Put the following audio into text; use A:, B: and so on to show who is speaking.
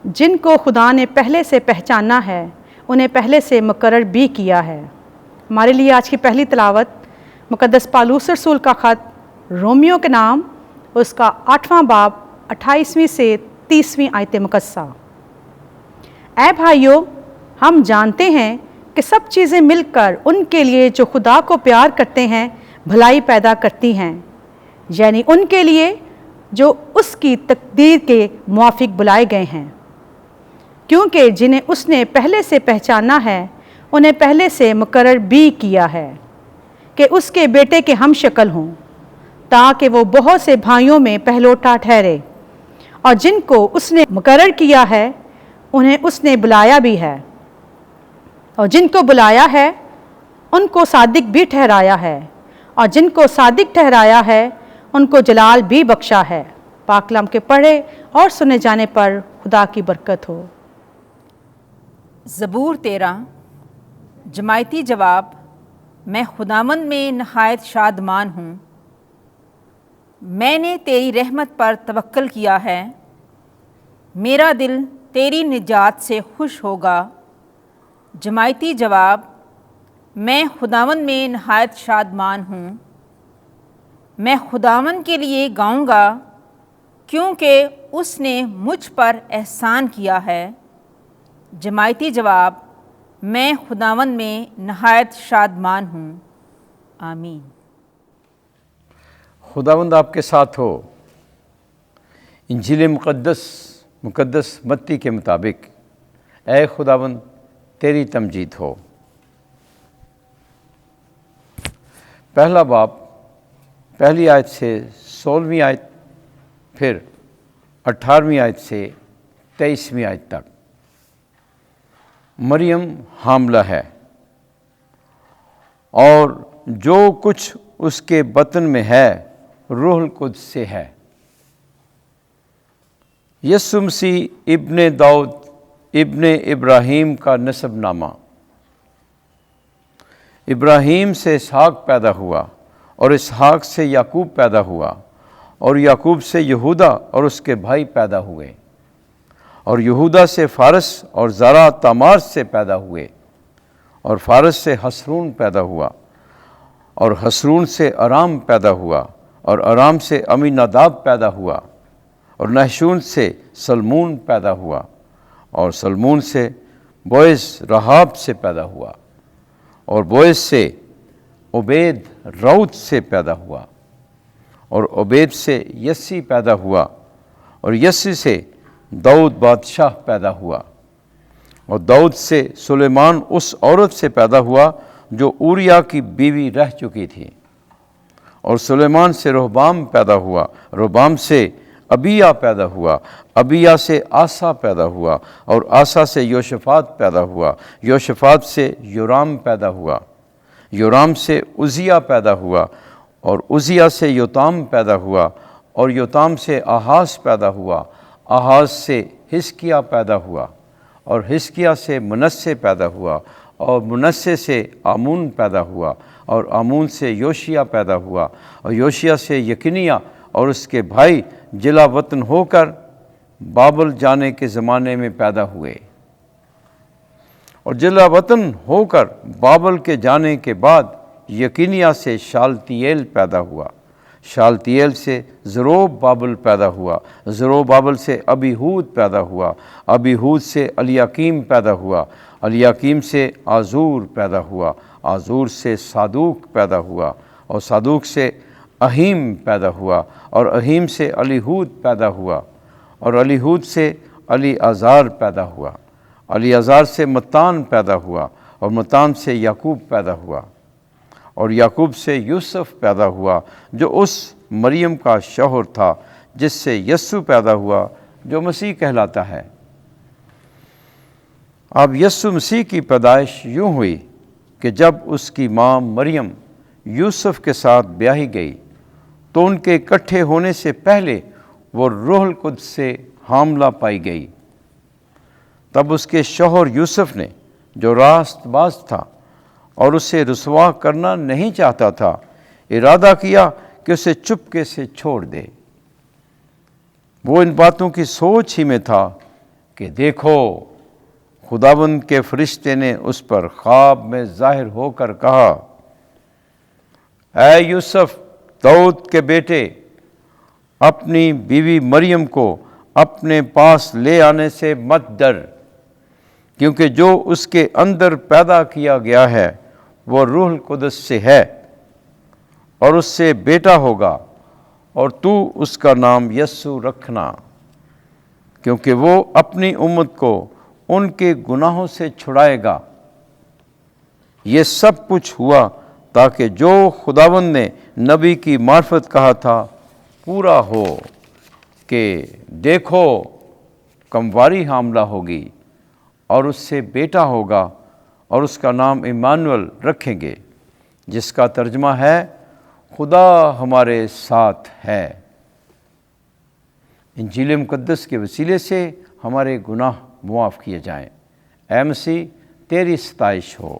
A: جن کو خدا نے پہلے سے پہچانا ہے انہیں پہلے سے مقرر بھی کیا ہے۔ ہمارے لیے آج کی پہلی تلاوت مقدس پالوس رسول کا خط رومیو کے نام، اس کا 8واں باب 28ویں سے 30ویں آیت مقدسہ۔ اے بھائیو، ہم جانتے ہیں کہ سب چیزیں مل کر ان کے لیے جو خدا کو پیار کرتے ہیں بھلائی پیدا کرتی ہیں، یعنی ان کے لیے جو اس کی تقدیر کے موافق بلائے گئے ہیں، کیونکہ جنہیں اس نے پہلے سے پہچانا ہے انہیں پہلے سے مقرر بھی کیا ہے کہ اس کے بیٹے کے ہم شکل ہوں، تاکہ وہ بہت سے بھائیوں میں پہلوٹا ٹھہرے۔ اور جن کو اس نے مقرر کیا ہے انہیں اس نے بلایا بھی ہے، اور جن کو بلایا ہے ان کو صادق بھی ٹھہرایا ہے، اور جن کو صادق ٹھہرایا ہے ان کو جلال بھی بخشا ہے۔ پاک کلام کے پڑھے اور سنے جانے پر خدا کی برکت ہو۔
B: زبور 13۔ جماعتی جواب: میں خداوند میں نہایت شادمان ہوں، میں نے تیری رحمت پر توکل کیا ہے، میرا دل تیری نجات سے خوش ہوگا۔ جماعتی جواب: میں خداوند میں نہایت شادمان ہوں، میں خداوند کے لیے گاؤں گا، کیونکہ اس نے مجھ پر احسان کیا ہے۔ جماعتی جواب: میں خداوند میں نہایت شادمان ہوں۔ آمین۔
C: خداوند آپ کے ساتھ ہو۔ انجیل مقدس متی کے مطابق اے خداوند تیری تمجید ہو۔ پہلا باب پہلی آیت سے 16ویں آیت، پھر 18ویں آیت سے 23ویں آیت تک۔ مریم حاملہ ہے اور جو کچھ اس کے بطن میں ہے روح القدس سے ہے۔ یسوع مسیح ابن داؤد ابن ابراہیم کا نسب نامہ۔ ابراہیم سے اسحاق پیدا ہوا، اور اسحاق سے یعقوب پیدا ہوا، اور یعقوب سے یہودا اور اس کے بھائی پیدا ہوئے، اور یہودا سے فارس اور زارا تامار سے پیدا ہوئے، اور فارس سے حسرون پیدا ہوا، اور حسرون سے ارام پیدا ہوا، اور ارام سے امیناداب پیدا ہوا، اور نحشون سے سلمون پیدا ہوا، اور سلمون سے بوئز رحاب سے پیدا ہوا، اور بوئز سے عبید رؤت سے پیدا ہوا، اور عبید سے یسی پیدا ہوا، اور یسی سے داؤد بادشاہ پیدا ہوا، اور داؤد سے سلیمان اس عورت سے پیدا ہوا جو اوریا کی بیوی رہ چکی تھی، اور سلیمان سے رہبام پیدا ہوا، رہبام سے ابیہ پیدا ہوا، ابیہ سے آسا پیدا ہوا، اور آسا سے یوشفات پیدا ہوا، یوشفات سے یورام پیدا ہوا، یورام سے عزیہ پیدا ہوا، اور عزیہ سے یوتام پیدا ہوا، اور یوتام سے آہاز پیدا ہوا، آہاز سے حزقیہ پیدا ہوا، اور حزقیہ سے منسے پیدا ہوا، اور منسے سے آمون پیدا ہوا، اور آمون سے یوشیہ پیدا ہوا، اور یوشیہ سے یکنیہ اور اس کے بھائی جلا وطن ہو کر بابل جانے کے زمانے میں پیدا ہوئے، اور جلا وطن ہو کر بابل کے جانے کے بعد یقینیہ سے شالتیل پیدا ہوا، شالتیل سے زروب بابل پیدا ہوا، زروب بابل سے ابیہود پیدا ہوا، ابیہود سے الیاکیم پیدا ہوا، الیاکیم سے آزور پیدا ہوا، آزور سے صادوق پیدا ہوا، اور صادوق سے اہیم پیدا ہوا، اور اہیم سے الیہود پیدا ہوا، اور الیہود سے علی ازار پیدا ہوا، علی ازار سے متان پیدا ہوا، اور متان سے یعقوب پیدا ہوا، اور یعقوب سے یوسف پیدا ہوا جو اس مریم کا شوہر تھا جس سے یسوع پیدا ہوا جو مسیح کہلاتا ہے۔ اب یسوع مسیح کی پیدائش یوں ہوئی کہ جب اس کی ماں مریم یوسف کے ساتھ بیاہی گئی تو ان کے اکٹھے ہونے سے پہلے وہ روح القدس سے حاملہ پائی گئی۔ تب اس کے شوہر یوسف نے، جو راست باز تھا اور اسے رسوا کرنا نہیں چاہتا تھا، ارادہ کیا کہ اسے چپکے سے چھوڑ دے۔ وہ ان باتوں کی سوچ ہی میں تھا کہ دیکھو خداوند کے فرشتے نے اس پر خواب میں ظاہر ہو کر کہا، اے یوسف داؤد کے بیٹے، اپنی بیوی مریم کو اپنے پاس لے آنے سے مت ڈر، کیونکہ جو اس کے اندر پیدا کیا گیا ہے وہ روح القدس سے ہے، اور اس سے بیٹا ہوگا، اور تو اس کا نام یسوع رکھنا، کیونکہ وہ اپنی امت کو ان کے گناہوں سے چھڑائے گا۔ یہ سب کچھ ہوا تاکہ جو خداوند نے نبی کی معرفت کہا تھا پورا ہو، کہ دیکھو کمواری حاملہ ہوگی اور اس سے بیٹا ہوگا، اور اس کا نام ایمانویل رکھیں گے، جس کا ترجمہ ہے خدا ہمارے ساتھ ہے۔ انجیل مقدس کے وسیلے سے ہمارے گناہ معاف کیے جائیں۔ اے مسیح تیری ستائش ہو۔